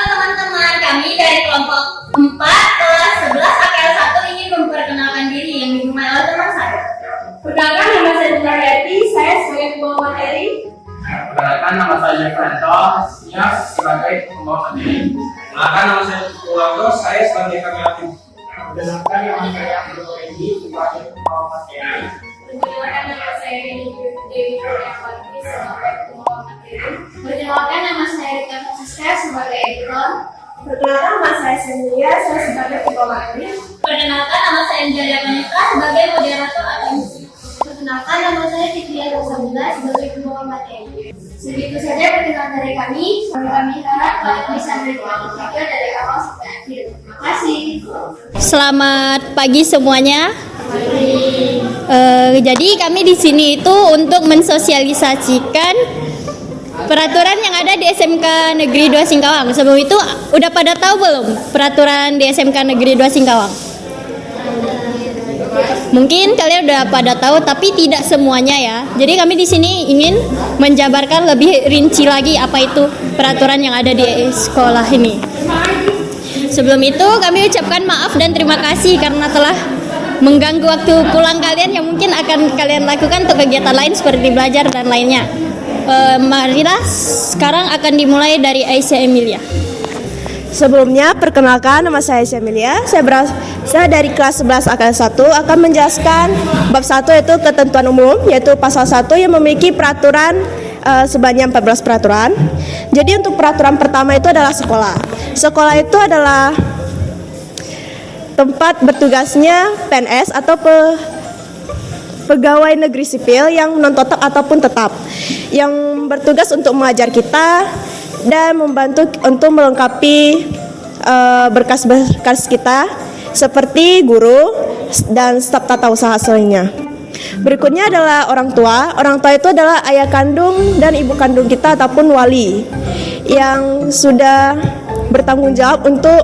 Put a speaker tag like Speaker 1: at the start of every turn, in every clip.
Speaker 1: Teman-teman, kami dari kelompok 4 kelas 11 AKL 1 ingin memperkenalkan diri yang dimulai oleh teman saya.
Speaker 2: Perkenalkan, nama saya Nurhayati, saya sebagai pembawa materi.
Speaker 3: Perkenalkan, nama saya Jefranto, siap sebagai pembawa materi.
Speaker 4: Perkenalkan, nama saya Pulanto, saya sebagai kameramen.
Speaker 3: Perkenalkan, nama saya Abdul Edi sebagai pembawa materi.
Speaker 2: Perkenalkan, nama saya Dewi Kurniawati sebagai pembawa materi.
Speaker 1: Perkenalkan, nama saya Rita Francisca sebagai editor.
Speaker 2: Perkenalkan, nama saya Cynthia, saya sebagai pembawa materi.
Speaker 1: Perkenalkan, nama saya Angelia Panitra sebagai moderator atensi.
Speaker 2: Perkenalkan, nama saya Fitria Rosamila sebagai pembawa materi. Segitu saja perkenalan dari kami. Kami harap kalian bisa menikmati video dari awal sampai akhir. Terima kasih.
Speaker 1: Selamat pagi semuanya. Jadi kami di sini itu untuk mensosialisasikan peraturan yang ada di SMK Negeri 2 Singkawang. Sebelum itu udah pada tahu belum peraturan di SMK Negeri 2 Singkawang? Mungkin kalian udah pada tahu, tapi tidak semuanya ya. Jadi kami di sini ingin menjabarkan lebih rinci lagi apa itu peraturan yang ada di sekolah ini. Sebelum itu kami ucapkan maaf dan terima kasih karena telah mengganggu waktu pulang kalian yang mungkin akan kalian lakukan untuk kegiatan lain seperti belajar dan lainnya. Marilah sekarang akan dimulai dari Aisyah Emilia.
Speaker 5: Sebelumnya, perkenalkan, nama saya Aisyah Emilia. Saya dari kelas 11 AKL 1 akan menjelaskan bab 1 yaitu ketentuan umum, yaitu pasal 1 yang memiliki peraturan sebanyak 14 peraturan. Jadi untuk peraturan pertama itu adalah sekolah. Sekolah itu adalah tempat bertugasnya PNS atau pegawai negeri sipil yang non-tetap ataupun tetap, yang bertugas untuk mengajar kita dan membantu untuk melengkapi berkas-berkas kita seperti guru dan staf tata usaha lainnya. Berikutnya adalah orang tua. Orang tua itu adalah ayah kandung dan ibu kandung kita ataupun wali yang sudah bertanggung jawab untuk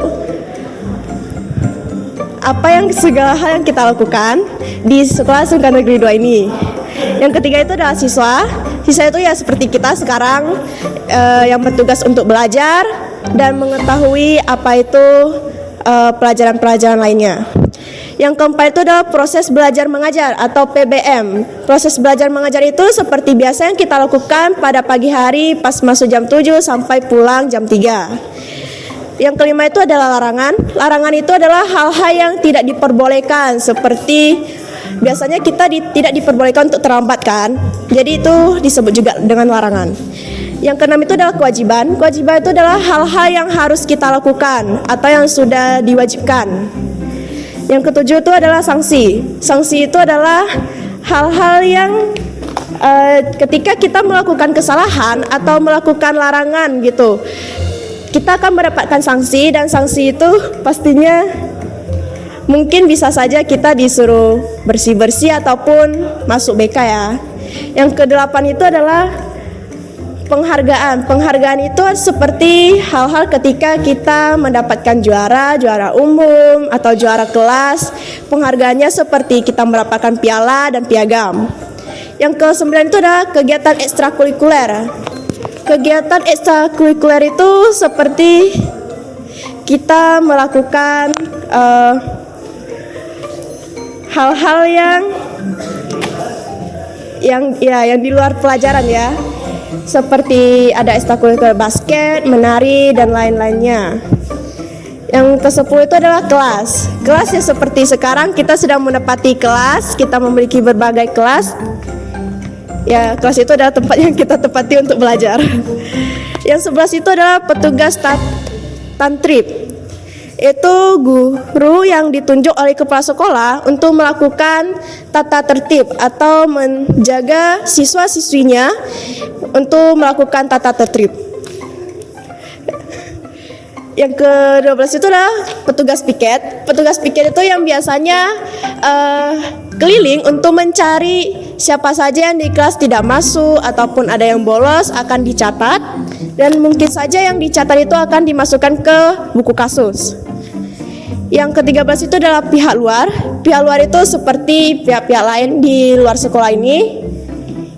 Speaker 5: apa yang segala hal yang kita lakukan di sekolah SMK Negeri 2 ini. Yang ketiga itu adalah siswa. Siswa itu ya seperti kita sekarang yang bertugas untuk belajar dan mengetahui apa itu pelajaran-pelajaran lainnya. Yang keempat itu adalah proses belajar mengajar atau PBM. Proses belajar mengajar itu seperti biasa yang kita lakukan pada pagi hari pas masuk jam 7 sampai pulang jam 3. Yang kelima itu adalah larangan. Larangan itu adalah hal-hal yang tidak diperbolehkan, seperti biasanya kita tidak diperbolehkan untuk terlambat kan. Jadi itu disebut juga dengan larangan. Yang keenam itu adalah kewajiban. Kewajiban itu adalah hal-hal yang harus kita lakukan atau yang sudah diwajibkan. Yang ketujuh itu adalah sanksi. Sanksi itu adalah hal-hal yang ketika kita melakukan kesalahan atau melakukan larangan gitu, kita akan mendapatkan sanksi, dan sanksi itu pastinya mungkin bisa saja kita disuruh bersih-bersih ataupun masuk BK ya. Yang kedelapan itu adalah penghargaan. Penghargaan itu seperti hal-hal ketika kita mendapatkan juara umum atau juara kelas. Penghargaannya seperti kita mendapatkan piala dan piagam. Yang ke-9 itu adalah kegiatan ekstrakurikuler. Kegiatan ekstrakurikuler itu seperti kita melakukan hal-hal yang di luar pelajaran ya. Seperti ada ekstrakurikuler basket, menari, dan lain-lainnya. Yang ke-10 itu adalah kelas. Kelas ya seperti sekarang kita sedang menempati kelas, kita memiliki berbagai kelas. Ya, kelas itu adalah tempat yang kita tempati untuk belajar. Yang 11 itu adalah petugas tantrip. Itu guru yang ditunjuk oleh kepala sekolah untuk melakukan tata tertib atau menjaga siswa-siswinya untuk melakukan tata tertib. Yang ke-12 itu adalah petugas piket. Petugas piket itu yang biasanya keliling untuk mencari siapa saja yang di kelas tidak masuk ataupun ada yang bolos akan dicatat, dan mungkin saja yang dicatat itu akan dimasukkan ke buku kasus. Yang ke-13 itu adalah pihak luar. Pihak luar itu seperti pihak-pihak lain di luar sekolah ini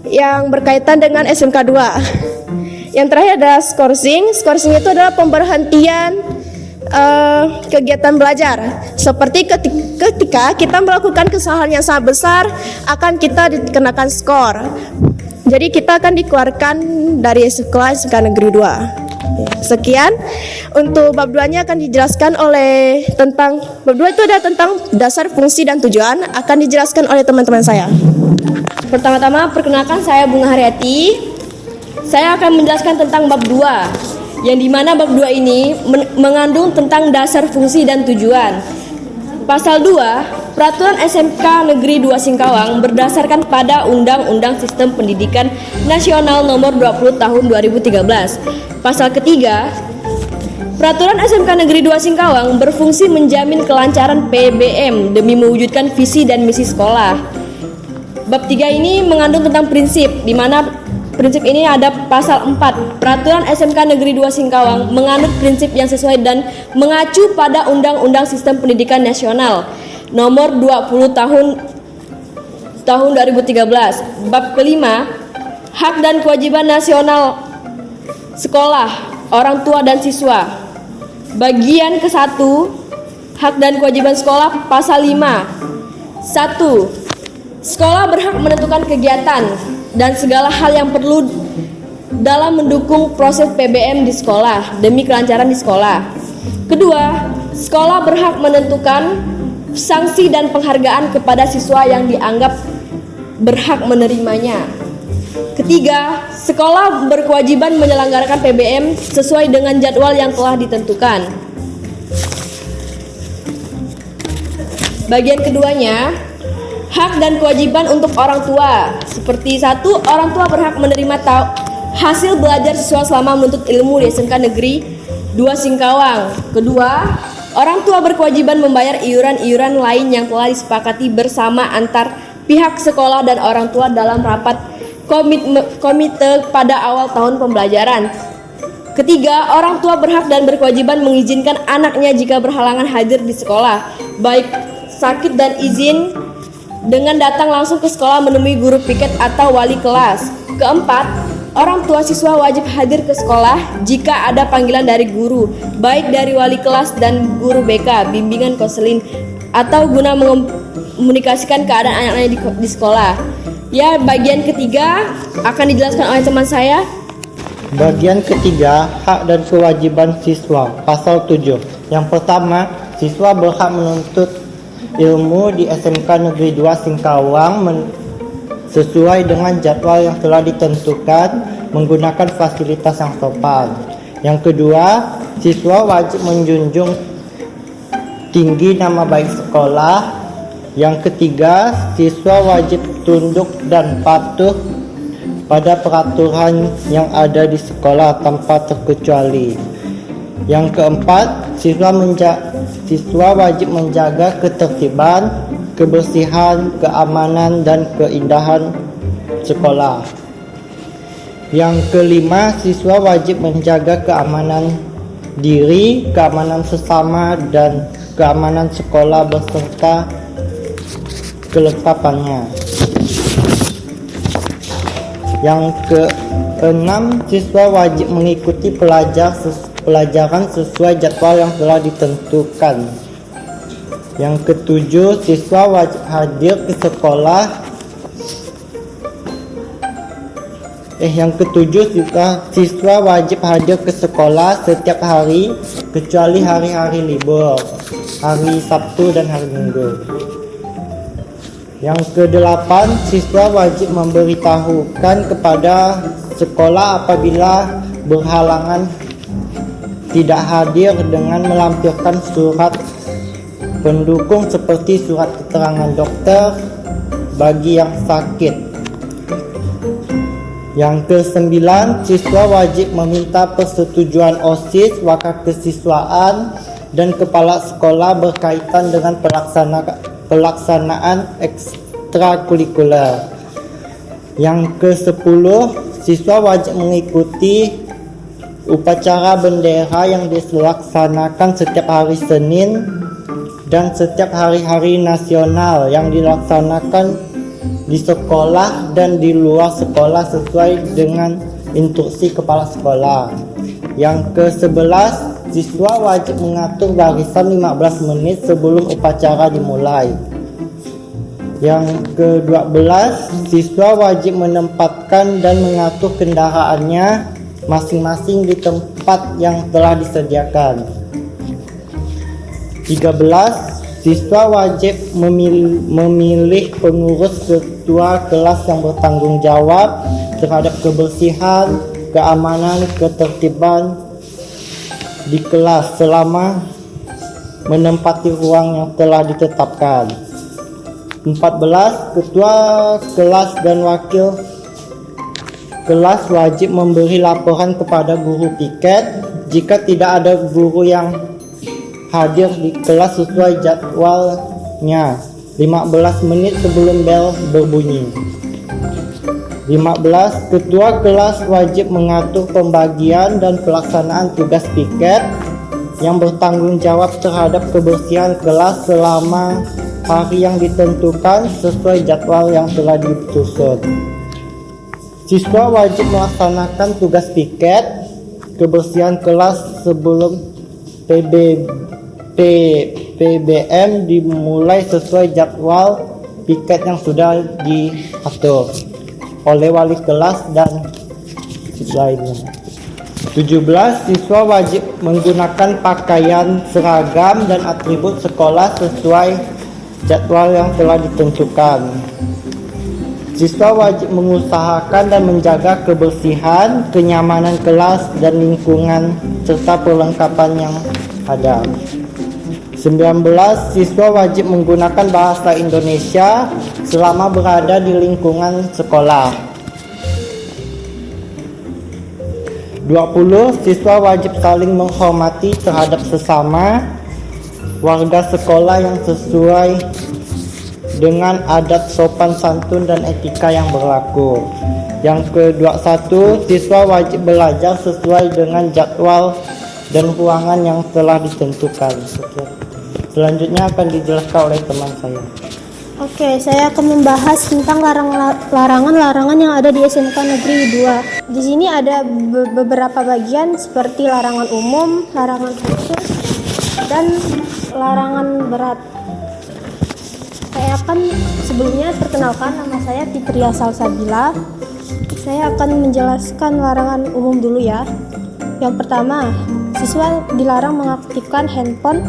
Speaker 5: yang berkaitan dengan SMK 2. Yang terakhir adalah skorsing. Skorsing itu adalah pemberhentian kegiatan belajar. Seperti ketika kita melakukan kesalahan yang sangat besar, akan kita dikenakan skor. Jadi kita akan dikeluarkan dari sekolah SMK Negeri 2. Sekian untuk bab 2-nya akan dijelaskan oleh tentang bab 2 itu adalah tentang dasar, fungsi dan tujuan, akan dijelaskan oleh teman-teman saya. Pertama-tama perkenalkan, saya Bunga Haryati. Saya akan menjelaskan tentang bab 2, yang dimana bab 2 ini mengandung tentang dasar, fungsi, dan tujuan. Pasal 2, Peraturan SMK Negeri 2 Singkawang berdasarkan pada Undang-Undang Sistem Pendidikan Nasional Nomor 20 Tahun 2013. Pasal ketiga, Peraturan SMK Negeri 2 Singkawang berfungsi menjamin kelancaran PBM demi mewujudkan visi dan misi sekolah. Bab 3 ini mengandung tentang prinsip, di mana prinsip ini ada pasal 4. Peraturan SMK Negeri 2 Singkawang menganut prinsip yang sesuai dan mengacu pada Undang-Undang Sistem Pendidikan Nasional Nomor 20 Tahun 2013. Bab kelima, hak dan kewajiban nasional sekolah, orang tua dan siswa. Bagian ke-1, hak dan kewajiban sekolah, pasal 5. 1. Sekolah berhak menentukan kegiatan dan segala hal yang perlu dalam mendukung proses PBM di sekolah demi kelancaran di sekolah. Kedua, sekolah berhak menentukan sanksi dan penghargaan kepada siswa yang dianggap berhak menerimanya. Ketiga, sekolah berkewajiban menyelenggarakan PBM sesuai dengan jadwal yang telah ditentukan. Bagian keduanya, hak dan kewajiban untuk orang tua. Seperti 1, orang tua berhak menerima hasil belajar siswa selama menuntut ilmu di SMK Negeri 2 Singkawang. Kedua, orang tua berkewajiban membayar iuran-iuran lain yang telah disepakati bersama antar pihak sekolah dan orang tua dalam rapat komite pada awal tahun pembelajaran. Ketiga, orang tua berhak dan berkewajiban mengizinkan anaknya jika berhalangan hadir di sekolah, baik sakit dan izin dengan datang langsung ke sekolah menemui guru piket atau wali kelas. Keempat, orang tua siswa wajib hadir ke sekolah jika ada panggilan dari guru, baik dari wali kelas dan guru BK, bimbingan konseling, atau guna mengomunikasikan keadaan anak-anaknya di sekolah. Ya, bagian ketiga akan dijelaskan oleh teman saya.
Speaker 6: Bagian ketiga, hak dan kewajiban siswa, pasal 7. Yang pertama, siswa berhak menuntut ilmu di SMK Negeri 2 Singkawang sesuai dengan jadwal yang telah ditentukan menggunakan fasilitas yang sopan. Yang kedua, siswa wajib menjunjung tinggi nama baik sekolah. Yang ketiga, siswa wajib tunduk dan patuh pada peraturan yang ada di sekolah tanpa terkecuali. Yang keempat, siswa wajib menjaga ketertiban, kebersihan, keamanan, dan keindahan sekolah. Yang kelima, siswa wajib menjaga keamanan diri, keamanan sesama, dan keamanan sekolah beserta kelengkapannya. Yang keenam, siswa wajib mengikuti pelajaran sesuai jadwal yang telah ditentukan. Yang ketujuh, siswa wajib hadir ke sekolah. Siswa wajib hadir ke sekolah setiap hari kecuali hari-hari libur, hari Sabtu dan hari Minggu. Yang kedelapan, siswa wajib memberitahukan kepada sekolah apabila berhalangan tidak hadir dengan melampirkan surat pendukung seperti surat keterangan dokter bagi yang sakit. Yang kesembilan, siswa wajib meminta persetujuan OSIS, wakil kesiswaan, dan kepala sekolah berkaitan dengan pelaksanaan ekstrakurikuler. Yang ke-10, siswa wajib mengikuti upacara bendera yang dilaksanakan setiap hari Senin dan setiap hari-hari nasional yang dilaksanakan di sekolah dan di luar sekolah sesuai dengan instruksi kepala sekolah. Yang ke-11, siswa wajib mengatur barisan 15 menit sebelum upacara dimulai. Yang ke-12, siswa wajib menempatkan dan mengatur kendaraannya masing-masing di tempat yang telah disediakan. 13, siswa wajib memilih pengurus ketua kelas yang bertanggung jawab terhadap kebersihan, keamanan, ketertiban di kelas selama menempati ruang yang telah ditetapkan. 14, ketua kelas dan wakil kelas wajib memberi laporan kepada guru piket jika tidak ada guru yang hadir di kelas sesuai jadwalnya 15 menit sebelum bel berbunyi. 15, ketua kelas wajib mengatur pembagian dan pelaksanaan tugas piket yang bertanggung jawab terhadap kebersihan kelas selama hari yang ditentukan sesuai jadwal yang telah disusun. Siswa wajib melaksanakan tugas piket kebersihan kelas sebelum PBM dimulai sesuai jadwal piket yang sudah diatur oleh wali kelas dan lainnya. 17, siswa wajib menggunakan pakaian seragam dan atribut sekolah sesuai jadwal yang telah ditentukan. Siswa wajib mengusahakan dan menjaga kebersihan, kenyamanan kelas dan lingkungan serta perlengkapan yang ada. 19, siswa wajib menggunakan bahasa Indonesia selama berada di lingkungan sekolah. 20, siswa wajib saling menghormati terhadap sesama warga sekolah yang sesuai dengan adat sopan santun dan etika yang berlaku. Yang ke-21, siswa wajib belajar sesuai dengan jadwal dan ruangan yang telah ditentukan. Selanjutnya akan dijelaskan oleh teman saya.
Speaker 1: Oke, saya akan membahas tentang larangan-larangan yang ada di SMK Negeri 2. Di sini ada beberapa bagian seperti larangan umum, larangan khusus, dan larangan berat. Saya akan sebelumnya perkenalkan, nama saya Fitria Salsabila. Saya akan menjelaskan larangan umum dulu ya. Yang pertama, siswa dilarang mengaktifkan handphone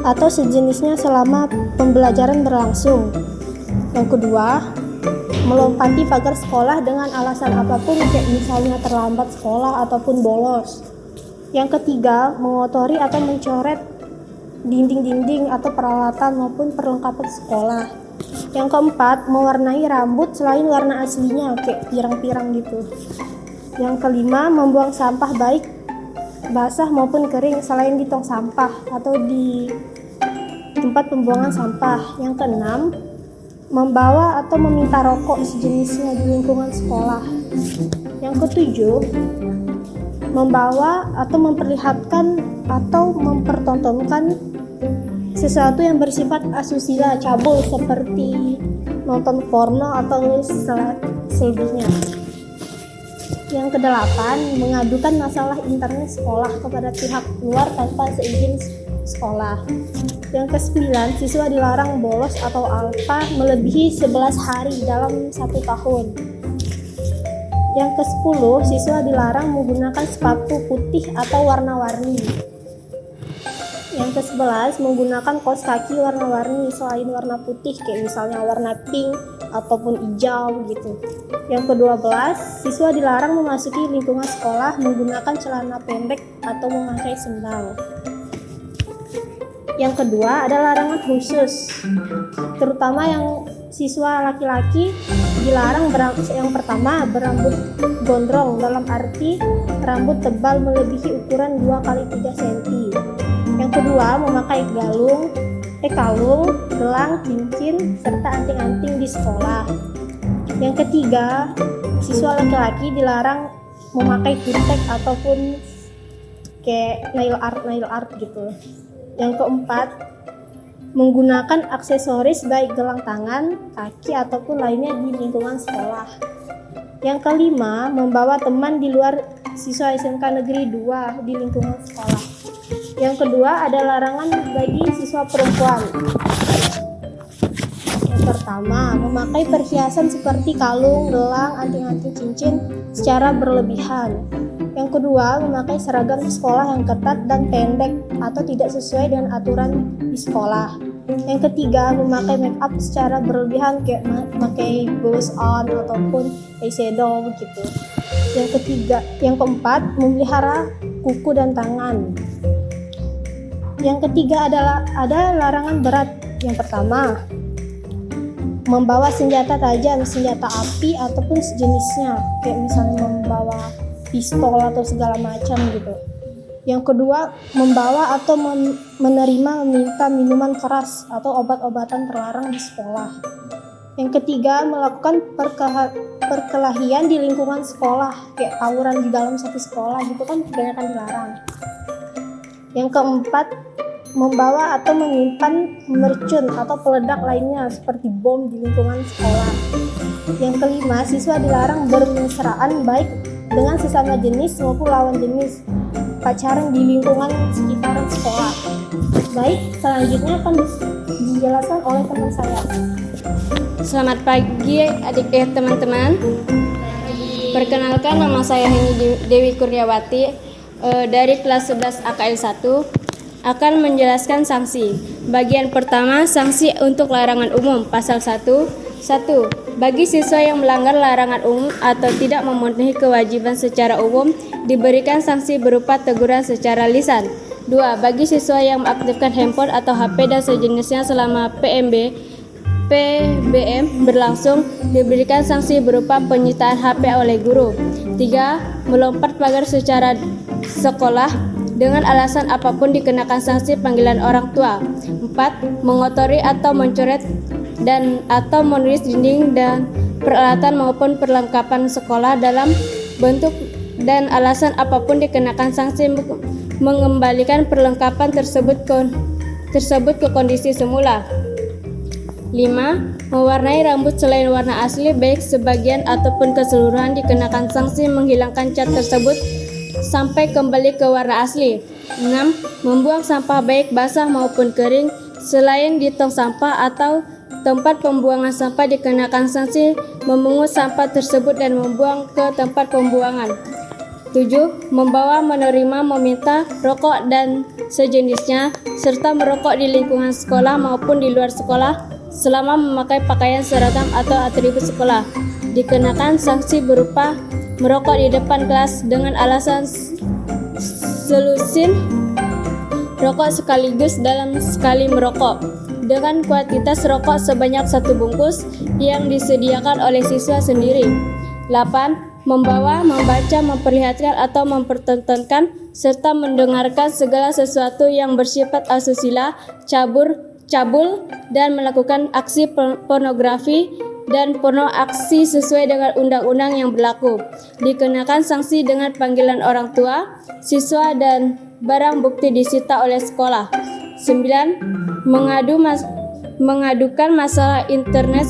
Speaker 1: atau sejenisnya selama pembelajaran berlangsung. Yang kedua, melompati pagar sekolah dengan alasan apapun, kayak misalnya terlambat sekolah ataupun bolos. Yang ketiga, mengotori atau mencoret dinding-dinding atau peralatan maupun perlengkapan sekolah. Yang keempat, mewarnai rambut selain warna aslinya, kayak pirang-pirang gitu. Yang kelima, membuang sampah baik basah maupun kering selain di tong sampah atau di tempat pembuangan sampah. Yang keenam, membawa atau meminta rokok sejenisnya di lingkungan sekolah. Yang ketujuh, membawa atau memperlihatkan atau mempertontonkan sesuatu yang bersifat asusila, cabul, seperti nonton porno atau selebihnya. Yang kedelapan, mengadukan masalah internet sekolah kepada pihak luar tanpa seizin sekolah. Yang kesembilan, siswa dilarang bolos atau alfa melebihi 11 hari dalam 1 tahun. Yang ke-10, siswa dilarang menggunakan sepatu putih atau warna-warni. Yang ke-11, menggunakan kaos kaki warna-warni selain warna putih, kayak misalnya warna pink ataupun hijau gitu. Yang ke-12, siswa dilarang memasuki lingkungan sekolah menggunakan celana pendek atau memakai sendal. Yang kedua, ada larangan khusus, terutama yang siswa laki-laki dilarang yang pertama, berambut gondrong, dalam arti rambut tebal melebihi ukuran 2 x 3 cm. Yang kedua, memakai galung.
Speaker 7: kalung, gelang, cincin, serta anting-anting di sekolah. Yang ketiga, siswa laki-laki dilarang memakai kutek ataupun kayak nail art gitu. Yang keempat, menggunakan aksesoris baik gelang tangan, kaki ataupun lainnya di lingkungan sekolah. Yang kelima, membawa teman di luar siswa SMK Negeri 2 di lingkungan sekolah. Yang kedua ada larangan bagi siswa perempuan. Yang pertama, memakai perhiasan seperti kalung, gelang, anting-anting cincin secara berlebihan. Yang kedua, memakai seragam sekolah yang ketat dan pendek atau tidak sesuai dengan aturan di sekolah. Yang ketiga, memakai make up secara berlebihan kayak memakai blush on ataupun eyeshadow begitu. Yang keempat, memelihara kuku dan tangan. Yang ketiga adalah ada larangan berat. Yang pertama, membawa senjata tajam, senjata api ataupun sejenisnya, kayak misalnya membawa pistol atau segala macam gitu. Yang kedua, membawa atau menerima meminta minuman keras atau obat-obatan terlarang di sekolah. Yang ketiga, melakukan perkelahian di lingkungan sekolah, kayak tawuran di dalam satu sekolah gitu kan kebanyakan dilarang. Yang keempat, membawa atau menyimpan mercun atau peledak lainnya seperti bom di lingkungan sekolah. Yang kelima, siswa dilarang bermesraan baik dengan sesama jenis maupun lawan jenis, pacaran di lingkungan sekitaran sekolah. Baik, selanjutnya akan dijelaskan oleh teman saya.
Speaker 1: Selamat pagi teman-teman. Perkenalkan, nama saya Heni Dewi Kurniawati dari kelas 11 AKL 1 akan menjelaskan sanksi. Bagian pertama, sanksi untuk larangan umum pasal 1. 1. Bagi siswa yang melanggar larangan umum atau tidak memenuhi kewajiban secara umum, diberikan sanksi berupa teguran secara lisan. 2. Bagi siswa yang mengaktifkan handphone atau HP dan sejenisnya selama PBM berlangsung, diberikan sanksi berupa penyitaan HP oleh guru. 3. Melompat pagar secara sekolah dengan alasan apapun dikenakan sanksi panggilan orang tua. 4. Mengotori atau mencoret dan atau menulis dinding dan peralatan maupun perlengkapan sekolah dalam bentuk dan alasan apapun dikenakan sanksi mengembalikan perlengkapan tersebut ke kondisi semula. 5. Mewarnai rambut selain warna asli baik sebagian ataupun keseluruhan dikenakan sanksi menghilangkan cat tersebut sampai kembali ke warna asli. 6. Membuang sampah baik basah maupun kering selain di tong sampah atau tempat pembuangan sampah dikenakan sanksi memungut sampah tersebut dan membuang ke tempat pembuangan. 7. Membawa, menerima, meminta rokok dan sejenisnya serta merokok di lingkungan sekolah maupun di luar sekolah selama memakai pakaian seragam atau atribut sekolah. Dikenakan sanksi berupa merokok di depan kelas dengan alasan selusin rokok sekaligus dalam sekali merokok dengan kuantitas rokok sebanyak 1 bungkus yang disediakan oleh siswa sendiri. 8. Membawa, membaca, memperlihatkan atau mempertontonkan serta mendengarkan segala sesuatu yang bersifat asusila, cabul dan melakukan aksi pornografi dan porno aksi sesuai dengan undang-undang yang berlaku. Dikenakan sanksi dengan panggilan orang tua, siswa dan barang bukti disita oleh sekolah. 9. Mengadukan masalah internet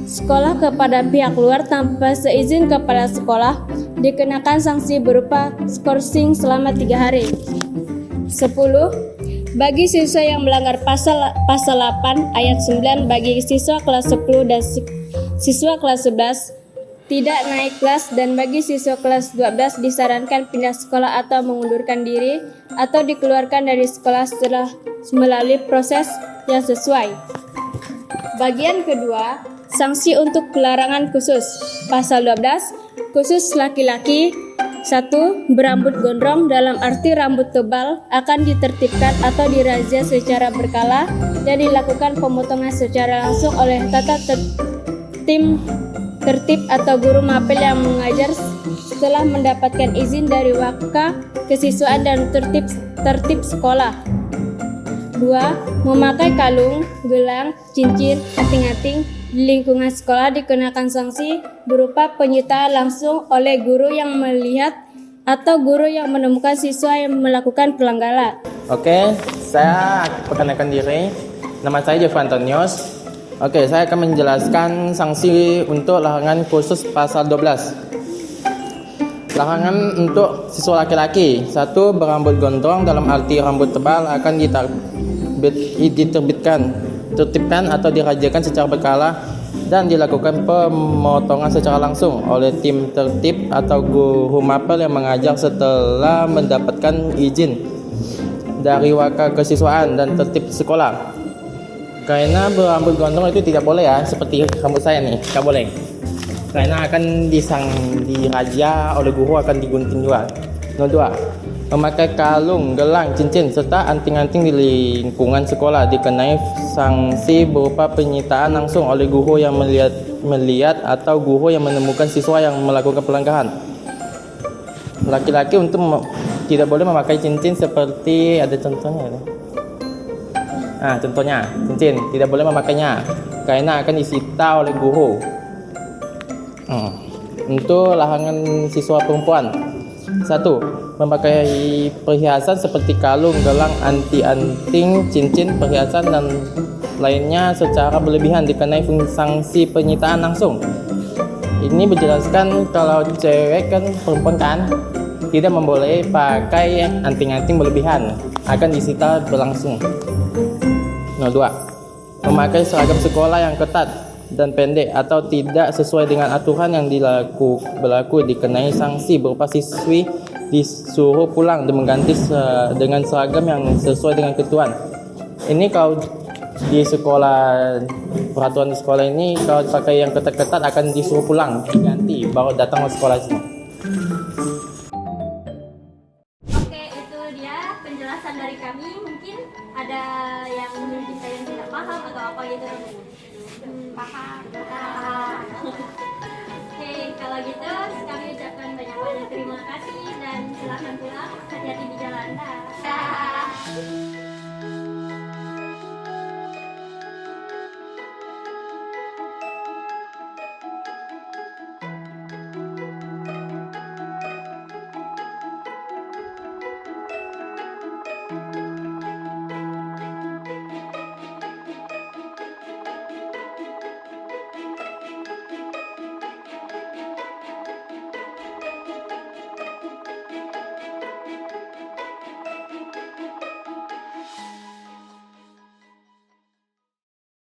Speaker 1: sekolah kepada pihak luar tanpa seizin kepala sekolah, dikenakan sanksi berupa skorsing selama 3 hari. 10. Bagi siswa yang melanggar pasal 8 ayat 9 bagi siswa kelas 10 dan siswa kelas 11 tidak naik kelas, dan bagi siswa kelas 12 disarankan pindah sekolah atau mengundurkan diri atau dikeluarkan dari sekolah setelah melalui proses yang sesuai. Bagian kedua, sanksi untuk larangan khusus. Pasal 12, khusus laki-laki. 1. Berambut gondrong dalam arti rambut tebal akan ditertibkan atau dirazia secara berkala dan dilakukan pemotongan secara langsung oleh tim tertib atau guru mapel yang mengajar setelah mendapatkan izin dari Waka Kesiswaan dan tertib sekolah.
Speaker 8: 2. Memakai kalung, gelang, cincin, anting-anting di lingkungan sekolah dikenakan sanksi berupa penyitaan langsung oleh guru yang melihat atau guru yang menemukan siswa yang melakukan pelanggaran.
Speaker 3: Oke, saya perkenalkan diri. Nama saya Jeffrey Antonius. Oke, saya akan menjelaskan sanksi untuk larangan khusus pasal 12. Larangan untuk siswa laki-laki. 1. Berambut gondrong dalam arti rambut tebal akan ditertibkan atau dirajakan secara berkala dan dilakukan pemotongan secara langsung oleh tim tertib atau guru mapel yang mengajar setelah mendapatkan izin dari wakil kesiswaan dan tertib sekolah. Karena berambut gondrong itu tidak boleh ya, seperti rambut saya nih, tidak boleh. Karena akan diraja oleh guru, akan digunting juga. Nomor 2. Memakai kalung, gelang, cincin, serta anting-anting di lingkungan sekolah dikenai sanksi berupa penyitaan langsung oleh guru yang melihat atau guru yang menemukan siswa yang melakukan pelanggaran. Laki-laki tidak boleh memakai cincin seperti ada contohnya. Contohnya cincin tidak boleh memakainya karena akan disita oleh guru. Untuk larangan siswa perempuan. 1. Memakai perhiasan seperti kalung, gelang, anting, cincin, perhiasan dan lainnya secara berlebihan dikenai sanksi penyitaan langsung. Ini berjelaskan kalau cewek kan, perempuan kan, tidak memboleh pakai anting-anting berlebihan, akan disita berlangsung. Nomor 2. Memakai seragam sekolah yang ketat dan pendek atau tidak sesuai dengan aturan yang berlaku dikenai sanksi berupa siswi disuruh pulang dan mengganti dengan seragam yang sesuai dengan ketentuan. Ini kalau di sekolah, peraturan di sekolah ini kalau pakai yang ketat-ketat akan disuruh pulang, diganti baru datang ke sekolah semua.
Speaker 1: Oke, itu dia penjelasan dari kami. Mungkin ada yang mungkin kalian tidak paham atau apa gitu. Paham. Oke, kalau gitu kami ucapkan banyak-banyak terima kasih dan silakan pulang. Hati-hati di jalan. Dah.